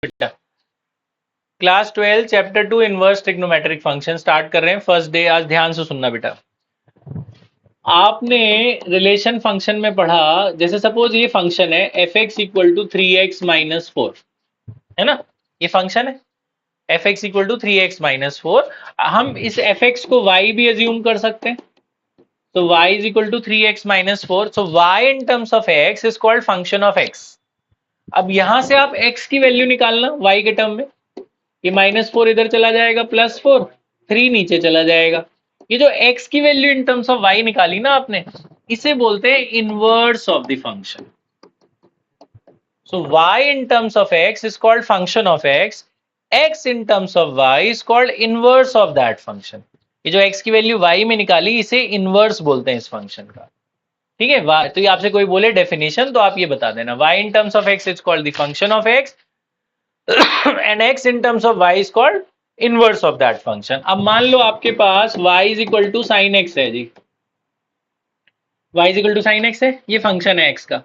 बेटा class 12 chapter 2 inverse trigonometric function start कर रहे हैं। फर्स्ट डे आज ध्यान से सुनना बेटा। आपने रिलेशन फंक्शन में पढ़ा, जैसे सपोज ये फंक्शन है F x equal to 3x-4, है ना। ये फंक्शन है F x equal to 3x-4। हम इस एफ एक्स को y भी एज्यूम कर सकते हैं, तो y is equal to 3x-4। So y in terms of x is called function of x। अब यहां से आप x की वैल्यू निकालना y के टर्म में, ये -4 इधर चला जाएगा, +4, 3 नीचे चला जाएगा। ये जो x की value in terms of y निकाली ना आपने, इसे बोलते हैं inverse of the function. So y in terms of x is called function of x, x in terms of y is called inverse of that function। ये जो x की value y में निकाली, इसे इनवर्स बोलते हैं इस फंक्शन का। ठीक है, तो ये आपसे कोई बोले डेफिनेशन तो आप ये बता देना, y in terms of x is called the function of x and x in terms of y is called inverse of that function। अब मान लो आपके पास y is equal to sin x है जी, y is equal to sin x है, ये function है x का।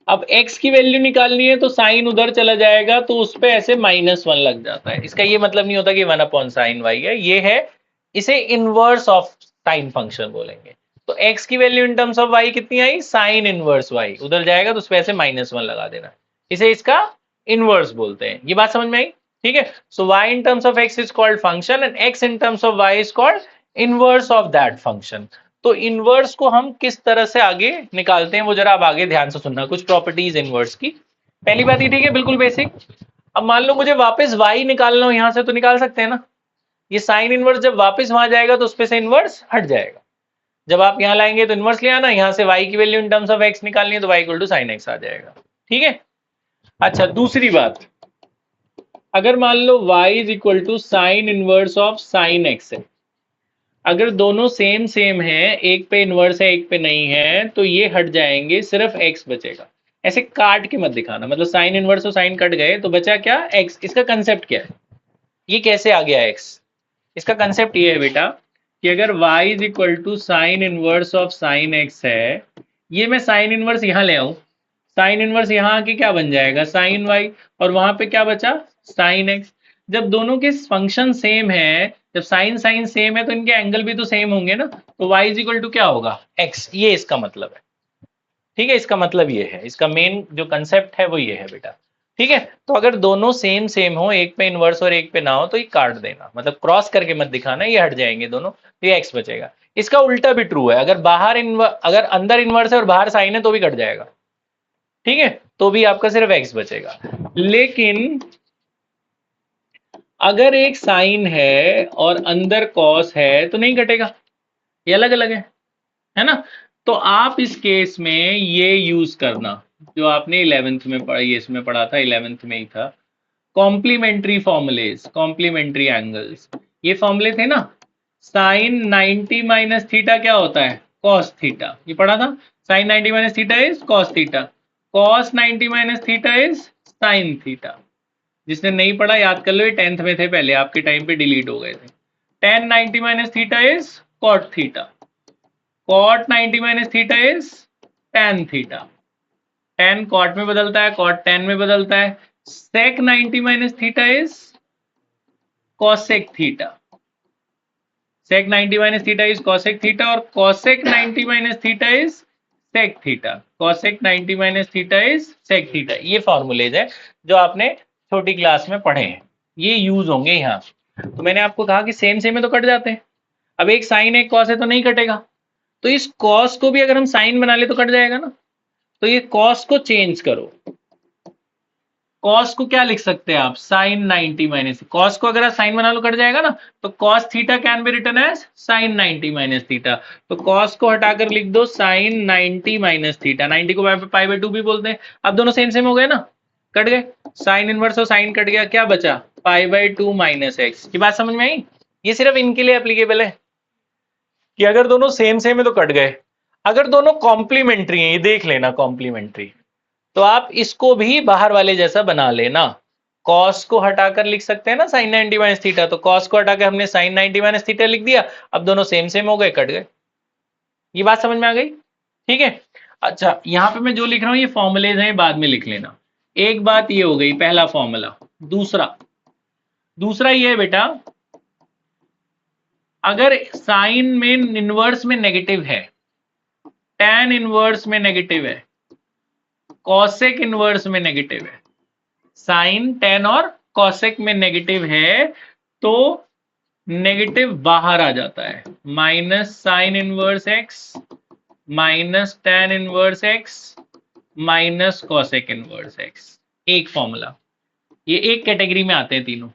अब x की वैल्यू निकालनी है तो साइन उधर चला जाएगा, तो उस पे ऐसे -1 लग जाता है। इसका ये मतलब नहीं होता कि 1/sin y है, ये है, इसे इनवर्स ऑफ साइन फंक्शन बोलेंगे। तो x की value in terms of y कितनी आई, साइन इनवर्स y, उधर जाएगा तो उस पे ऐसे -1 लगा देना, इसे इसका इनवर्स बोलते हैं। ये बात समझ में आई? ठीक है। सो y in terms of x is called function and x in terms of y is called inverse of that function. तो इनवर्स को हम किस तरह से आगे निकालते हैं वो जरा आप आगे ध्यान से सुनना, कुछ प्रॉपर्टीज इनवर्स की। पहली बात ये, ठीक है, बिल्कुल बेसिक। अब मान लो मुझे वापस y निकालना हो यहां से, तो निकाल सकते हैं ना। ये साइन इनवर्स जब वापस वहां जाएगा तो उसपे से इनवर्स हट जाएगा। जब आप यहां लाएंगे तो इनवर्स ले आना, यहां से y की value in terms of x निकालनी है तो y equal to sine x आ जाएगा। ठीक है। अच्छा, दूसरी बात, अगर मान लो y is equal to sine inverse of sine x है, अगर दोनों सेम सेम है, एक पे इनवर्स है एक पे नहीं है, तो ये हट जाएंगे, सिर्फ x बचेगा। ऐसे काट के मत दिखाना, मतलब साइन इनवर्स और साइन कट गए तो बचा क्या, x। इसका कंसेप्ट क्या है, ये कैसे आ गया x? इसका कंसेप्ट ये है बेटा कि अगर y is equal to sine inverse of sine x है, ये मैं साइन इनवर्स यहाँ ले आऊं, साइन इनवर्स यहाँ आके क्या बन जाएगा, साइन y, और वहां पे क्या बचा, साइन x। जब दोनों के फंक्शन सेम है, जब साइन साइन सेम है तो इनके एंगल भी तो सेम होंगे ना, तो y इज इक्वल टू क्या होगा, x। ये इसका मतलब है। ठीक है, इसका मतलब ये है, इसका मेन जो कंसेप्ट है वो ये है बेटा। ठीक है, तो अगर दोनों सेम सेम हो, एक पे इनवर्स और एक पे ना हो, तो ये काट देना, मतलब क्रॉस करके मत दिखाना, ये हट जाएंगे दोनों, तो ये x बचेगा। इसका उल्टा भी ट्रू है, अगर अंदर इनवर्स है और बाहर साइन है तो भी कट जाएगा। ठीक है, तो भी आपका सिर्फ x बचेगा। लेकिन अगर एक साइन है और अंदर कॉस है तो नहीं कटेगा, ये अलग अलग है ना। तो आप इस केस में ये यूज करना जो आपने 11th में पढ़ा, ये इसमें पढ़ा था, 11th में ही था, कॉम्प्लीमेंट्री फॉर्मूलेज, कॉम्प्लीमेंट्री एंगल्स। ये फॉर्मूले थे ना, साइन 90 माइनस थीटा क्या होता है, कॉस थीटा, ये पढ़ा था। Sine 90 minus theta is cos theta, cos 90 minus theta is sine theta. जिसने नहीं पढ़ा याद कर लो, ये 10th में थे पहले, आपके टाइम पे डिलीट हो गए थे। tan 90 minus theta is cot theta, cot 90 minus theta is tan theta, tan cot में बदलता है, कॉट tan में बदलता है। sec 90 minus theta is cosec theta, sec 90 minus theta is cosec theta, और cosec 90 minus theta is sec theta, cosec 90 minus theta is sec theta. ये formulas है जो आपने छोटी क्लास में पढ़े हैं, ये यूज होंगे यहाँ। तो मैंने आपको कहा कि सेम सेम में तो कट जाते हैं। अब एक साइन एक कॉस है तो नहीं कटेगा, तो इस कॉस को भी अगर हम साइन बना ले तो कट जाएगा ना। तो ये कॉस को चेंज करो, कॉस को क्या लिख सकते हैं आप, साइन 90 माइनस, कॉस को अगर आप साइन बना लो कट जाएगा ना, तो cos theta can be written as sine 90 minus theta. तो कॉस को हटाकर लिख दो साइन 90 माइनस थीटा, 90 को पाई बाय 2 भी बोलते हैं। अब दोनों सेम सेम हो गए ना, कट गए, साइन इनवर्स और साइन कट गया, क्या बचा, पाई बाय 2 माइनस एक्स। की बात समझ में आई? ये सिर्फ इनके लिए एप्लीकेबल है कि अगर दोनों सेम सेम है तो कट गए। अगर दोनों कॉम्प्लीमेंट्री हैं, ये देख लेना कॉम्प्लीमेंट्री, तो आप इसको भी बाहर वाले जैसा बना लेना। कॉस को हटाकर लिख सकते हैं ना साइन 90 माइनस थीटा, तो कॉस को हटाकर हमने साइन 90 माइनस थीटा लिख दिया। अब दोनों सेम सेम हो गए, कट गए। ये बात समझ में आ गई? ठीक है। अच्छा, यहाँ पे मैं जो लिख रहा हूँ ये फॉर्मुलेज हैं, बाद में लिख लेना। एक बात ये हो गई, पहला फॉर्मूला। दूसरा ये है बेटा, अगर साइन में इनवर्स में नेगेटिव है, tan इनवर्स में नेगेटिव है, कॉसेक इनवर्स में नेगेटिव है, साइन tan और कॉसेक में नेगेटिव है, तो नेगेटिव बाहर आ जाता है, minus sine inverse x minus tan inverse x minus cosec inverse x. एक फॉर्मूला, ये एक कैटेगरी में आते हैं तीनों।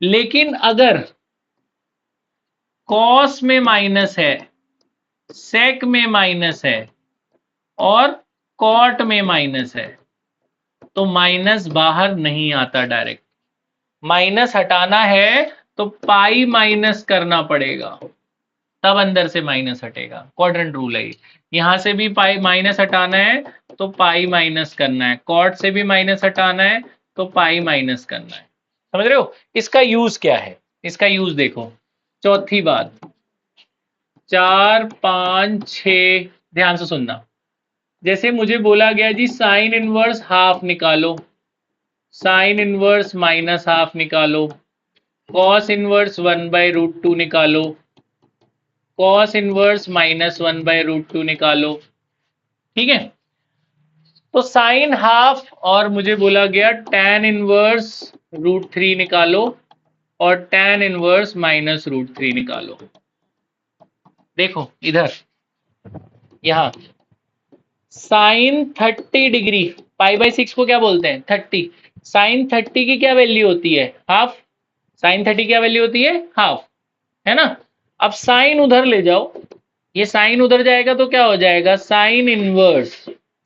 लेकिन अगर कॉस में माइनस है, सेक में माइनस है और कॉट में माइनस है, तो माइनस बाहर नहीं आता डायरेक्ट। माइनस हटाना है तो पाई माइनस करना पड़ेगा, तब अंदर से माइनस हटेगा। क्वाड्रेंट रूल है। यहां से भी पाई माइनस हटाना है तो पाई माइनस करना है, कॉट से भी माइनस हटाना है तो पाई माइनस करना है। समझ रहे हो? इसका यूज क्या है? इसका यूज देखो, चौथी बात, 4, 5, 6, ध्यान से सुनना। जैसे मुझे बोला गया जी साइन इनवर्स हाफ निकालो, साइन इनवर्स माइनस हाफ निकालो, कॉस इनवर्स 1/√2 निकालो, कॉस इनवर्स -1/√2 निकालो। ठीक है, तो साइन हाफ और मुझे बोला गया tan इनवर्स √3 निकालो और tan इनवर्स -√3 निकालो। देखो इधर, यहां साइन 30 डिग्री, π/6 को क्या बोलते हैं? 30। साइन 30 की क्या वैल्यू होती है? हाफ। साइन 30 क्या वैल्यू होती है? हाफ, है ना? अब साइन उधर ले जाओ, ये साइन उधर जाएगा तो क्या हो जाएगा? साइन इनवर्स,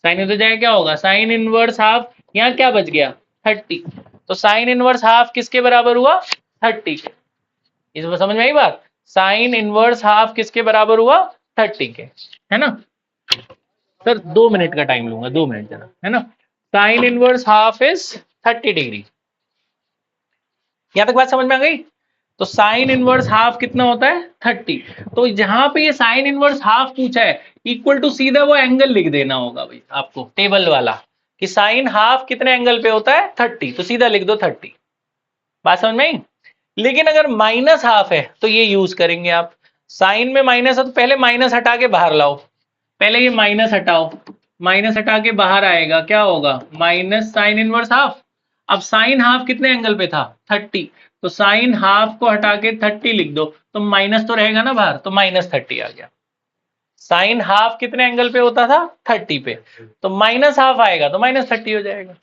साइन उधर जाएगा क्या होगा? Sine inverse half. यहाँ क्या बच गया? 30। तो साइन इनवर्स हाफ किसके बराबर हुआ? 30। इसमें समझ में आई बात? साइन इनवर्स हाफ किसके बराबर हुआ? 30 के, है ना? सर 2 मिनट का टाइम लूंगा, 2 मिनट जरा, है ना? Sine inverse half is 30 degree. यहां तक बात समझ में आ गई? तो साइन इनवर्स हाफ कितना होता है? 30। तो जहां पे ये साइन इनवर्स हाफ पूछा है, इक्वल टू सीधा वो एंगल लिख देना होगा भाई आपको, टेबल वाला, कि साइन हाफ कितने एंगल पे होता है? 30। तो सीधा लिख दो 30। बात समझ में आई? लेकिन अगर माइनस हाफ है तो ये यूज करेंगे आप। साइन में माइनस है तो पहले माइनस हटा के बाहर लाओ, पहले ये माइनस हटाओ, माइनस हटा के बाहर आएगा, क्या होगा? Minus sine inverse half. अब साइन हाफ कितने एंगल पे था? 30। तो साइन हाफ को हटा के 30 लिख दो, तो माइनस तो रहेगा ना बाहर, तो -30 आ गया। साइन हाफ कितने एंगल पे होता था? 30 पे। तो माइनस हाफ आएगा तो -30 हो जाएगा।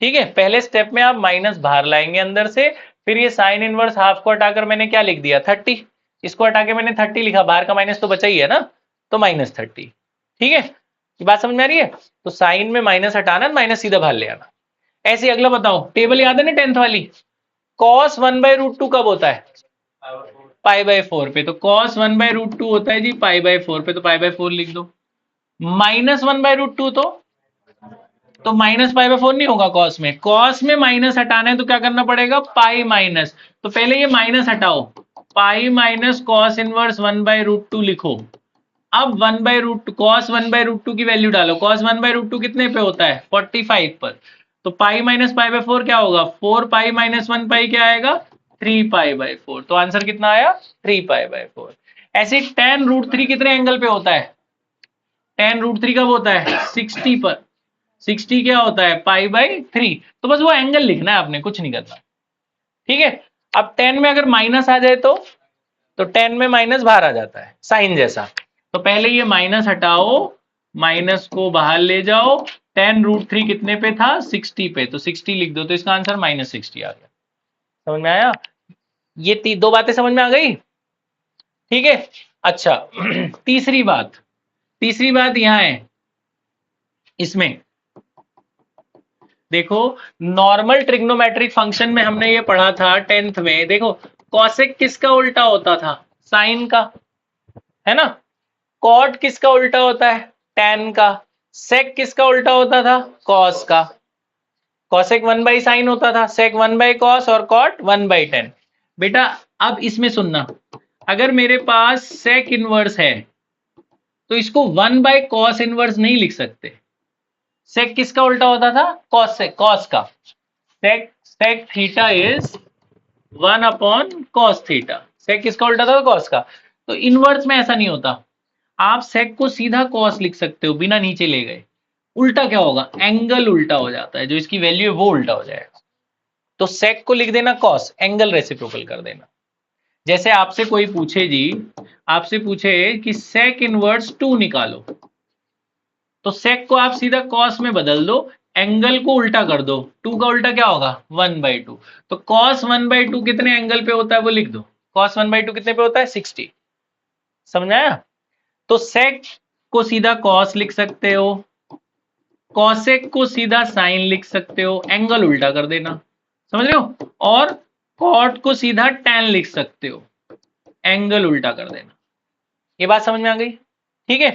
ठीक है, पहले स्टेप में आप माइनस बाहर लाएंगे अंदर से, फिर ये साइन इनवर्स हाफ को हटाकर मैंने क्या लिख दिया? 30। इसको हटा के मैंने 30 लिखा, बाहर का माइनस तो बचा ही है ना, तो -30। ठीक है, ये बात समझ में आ रही है? तो साइन में माइनस हटाना, माइनस सीधा बाहर ले आना। ऐसे अगला बताओ, टेबल याद है ना 10th वाली? cos 1/√2 कब होता है? π/4 पे। तो cos 1/√2 होता है जी π/4 पे, तो π/4 लिख दो। -1/√2 तो -π/4 नहीं होगा cos में। cos में माइनस हटाना है तो क्या करना पड़ेगा? Pi minus. तो पहले ये माइनस हटाओ, पाई माइनस cos इनवर्स 1/√2 लिखो। अब 1/√2 cos 1/√2 की वैल्यू डालो। cos 1/√2 कितने पे होता है? 45 पर। तो पाई माइनस π/4 क्या होगा? 4 पाई माइनस 1 पाई क्या आएगा? 3 π/4। तो आंसर कितना आया? 3 π/4। ऐसे tan √3 कितने एंगल पे होता है? tan √3 कब होता है? 60 पर। 60 क्या होता है? π/3। तो बस वो एंगल लिखना है आपने, कुछ नहीं करना। ठीक है, अब tan में अगर माइनस आ जाए तो tan में माइनस बाहर आ जाता है, साइन जैसा। तो पहले ये माइनस हटाओ, माइनस को बाहर ले जाओ। tan √3 कितने पे था? 60 पे। तो 60 लिख दो, तो इसका आंसर -60 आ गया। समझ में आया? ये दो बातें समझ में आ गई? ठीक है, अच्छा तीसरी बात यहां है, इसमें देखो, नॉर्मल ट्रिग्नोमेट्रिक फंक्शन में हमने ये पढ़ा था 10th में। देखो कॉसेक किसका उल्टा होता था? साइन का, है ना? कॉट किसका उल्टा होता है? टैन का। सेक किसका उल्टा होता था? कॉस का। कॉसेक 1/sin होता था, सेक 1/cos और कॉट 1/tan। बेटा अब इसमें सुनना, अगर मेरे पास सेक इनवर्स है तो इसको 1/cos इनवर्स नहीं लिख सकते। सेक किसका उल्टा होता था? कॉस से, कॉस का। Sec sec theta is 1 upon cos theta. Sec किसका उल्टा था? कॉस का। तो इनवर्स में ऐसा नहीं होता, आप सेक को सीधा कॉस लिख सकते हो बिना नीचे ले गए। उल्टा क्या होगा? एंगल उल्टा हो जाता है, जो इसकी वैल्यू है वो उल्टा हो जाएगा। तो सेक को लिख देना कॉस, एंगल रेसिप्रोकल कर देना। जैसे आपसे कोई पूछे जी, आपसे पूछे कि सेक इनवर्स 2 निकालो, तो सेक को आप सीधा कॉस में बदल दो, एंगल को उल्टा कर दो, 2 का उल्टा क्या होगा? 1/2। तो कॉस 1/2 कितने एंगल पे होता है वो लिख दो। कॉस 1/2 कितने पे होता है? 60। समझाया? तो सेक को सीधा कॉस लिख सकते हो, कॉसेक को सीधा साइन लिख सकते हो, एंगल उल्टा कर देना, समझ रहे हो? और कॉट को सीधा टैन लिख सकते हो, एंगल उल्टा कर देना। ये बात समझ में आ गई? ठीक है,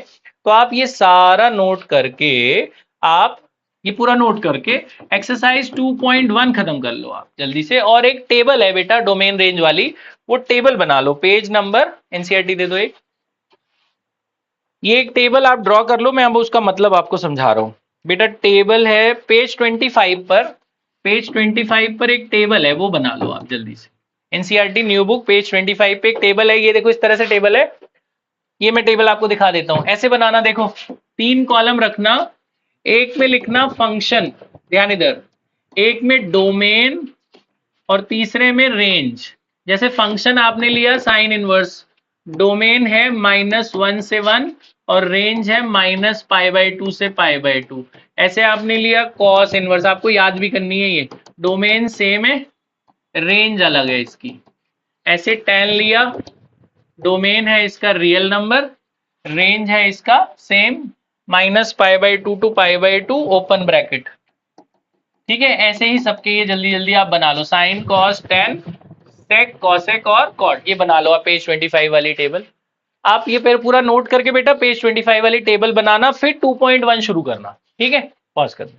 तो आप ये सारा नोट करके, आप ये पूरा नोट करके एक्सरसाइज 2.1 खत्म कर लो आप जल्दी से। और एक टेबल है बेटा डोमेन रेंज वाली, वो टेबल बना लो। पेज नंबर एनसीईआरटी दे दो एक, ये एक टेबल आप ड्रॉ कर लो, मैं अब उसका मतलब आपको समझा रहा हूं। बेटा टेबल है पेज 25 पर, पेज 25 पर एक टेबल है, वो बना लो आप जल्दी से। एनसीईआरटी न्यू बुक पेज 25 पे एक टेबल है, ये देखो इस तरह से टेबल है। ये मैं टेबल आपको दिखा देता हूं, ऐसे बनाना। देखो 3 कॉलम रखना, एक में लिखना फंक्शन, ध्यान इधर, एक में डोमेन और तीसरे में रेंज। जैसे फंक्शन आपने लिया साइन इनवर्स, डोमेन है -1 से 1 और रेंज है -π/2 से π/2। ऐसे आपने लिया कॉस इनवर्स, आपको याद भी करनी है ये, डोमेन सेम है, रेंज अलग है इसकी। ऐसे टैन लिया, डोमेन है इसका रियल नंबर, रेंज है इसका सेम, -π/2 टू π/2 ओपन ब्रैकेट। ठीक है, ऐसे ही सबके ये जल्दी जल्दी आप बना लो, sine cos tan sec cosec और कॉट, ये बना लो आप पेज 25 वाली टेबल। आप ये फिर पूरा नोट करके बेटा पेज 25 वाली टेबल बनाना, फिर 2.1 शुरू करना। ठीक है, पॉज कर दो।